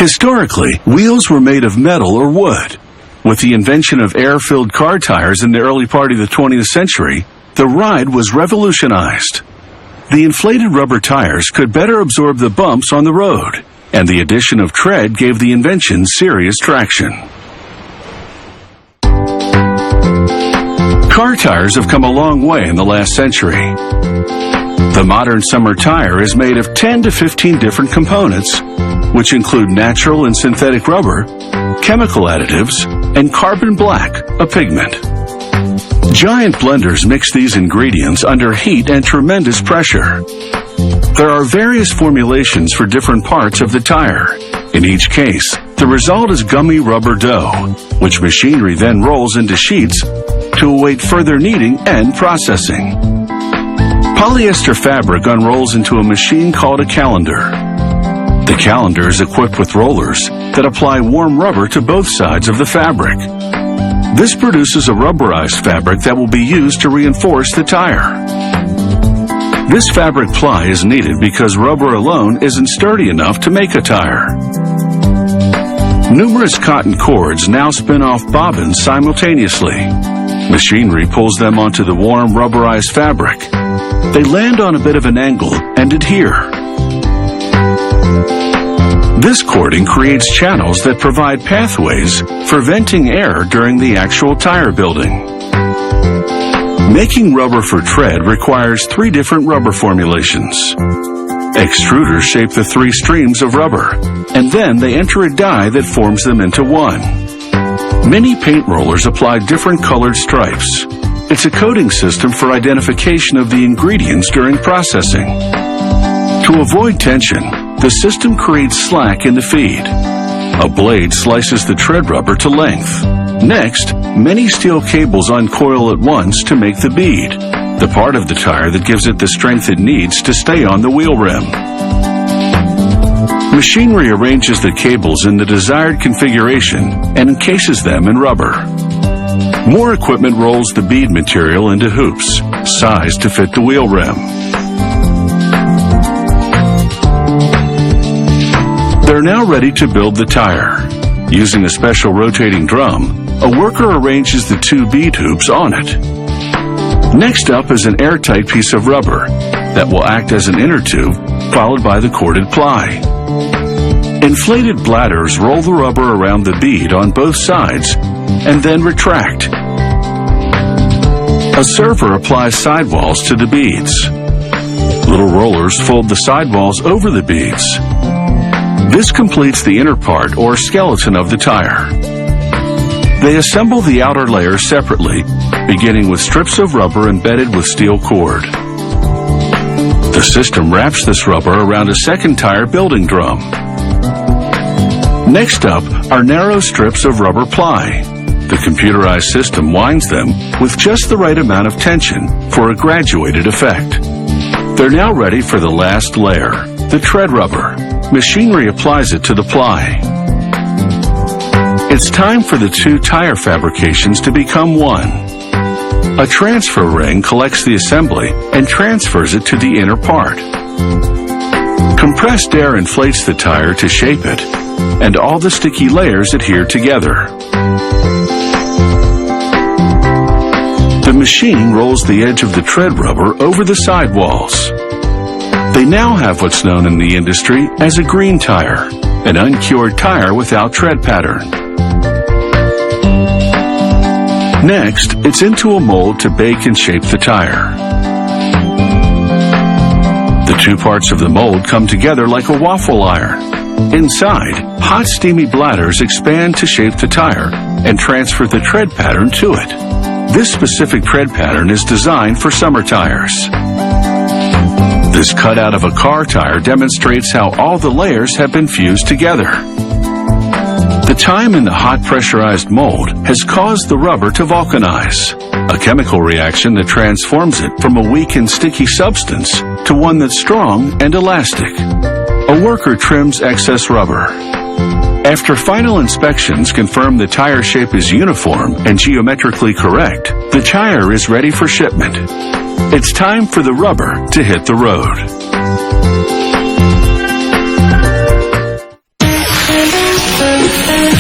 Historically, wheels were made of metal or wood. With the invention of air-filled car tires in the early part of the 20th century, the ride was revolutionized. The inflated rubber tires could better absorb the bumps on the road, and the addition of tread gave the invention serious traction. Car tires have come a long way in the last century. The modern summer tire is made of 10 to 15 different components, which include natural and synthetic rubber, chemical additives, and carbon black, a pigment. Giant blenders mix these ingredients under heat and tremendous pressure. There are various formulations for different parts of the tire. In each case, the result is gummy rubber dough, which machinery then rolls into sheets to await further kneading and processing. Polyester fabric unrolls into a machine called a calender. The calender is equipped with rollers that apply warm rubber to both sides of the fabric. This produces a rubberized fabric that will be used to reinforce the tire. This fabric ply is needed because rubber alone isn't sturdy enough to make a tire. Numerous cotton cords now spin off bobbins simultaneously. Machinery pulls them onto the warm rubberized fabric. They land on a bit of an angle and adhere. This cording creates channels that provide pathways for venting air during the actual tire building. Making rubber for tread requires 3 different rubber formulations. Extruders shape the 3 streams of rubber, and then they enter a die that forms them into one. Many paint rollers apply different colored stripes. It's a coating system for identification of the ingredients during processing. To avoid tension, the system creates slack in the feed. A blade slices the tread rubber to length. Next, many steel cables uncoil at once to make the bead, the part of the tire that gives it the strength it needs to stay on the wheel rim. Machinery arranges the cables in the desired configuration and encases them in rubber. More equipment rolls the bead material into hoops, sized to fit the wheel rim. They're now ready to build the tire. Using a special rotating drum, a worker arranges the 2 bead hoops on it. Next up is an airtight piece of rubber that will act as an inner tube, followed by the corded ply. Inflated bladders roll the rubber around the bead on both sides and then retract. A server applies sidewalls to the beads. Little rollers fold the sidewalls over the beads. This completes the inner part or skeleton of the tire. They assemble the outer layer separately, beginning with strips of rubber embedded with steel cord. The system wraps this rubber around a second tire building drum. Next up are narrow strips of rubber ply. The computerized system winds them with just the right amount of tension for a graduated effect. They're now ready for the last layer, the tread rubber. Machinery applies it to the ply. It's time for the 2 tire fabrications to become one. A transfer ring collects the assembly and transfers it to the inner part. Compressed air inflates the tire to shape it, and all the sticky layers adhere together. The machine rolls the edge of the tread rubber over the sidewalls. They now have what's known in the industry as a green tire, an uncured tire without tread pattern. Next, it's into a mold to bake and shape the tire. The 2 parts of the mold come together like a waffle iron. Inside, hot steamy bladders expand to shape the tire and transfer the tread pattern to it. This specific tread pattern is designed for summer tires. This cutout of a car tire demonstrates how all the layers have been fused together. The time in the hot pressurized mold has caused the rubber to vulcanize, a chemical reaction that transforms it from a weak and sticky substance to one that's strong and elastic. A worker trims excess rubber. After final inspections confirm the tire shape is uniform and geometrically correct, the tire is ready for shipment. It's time for the rubber to hit the road.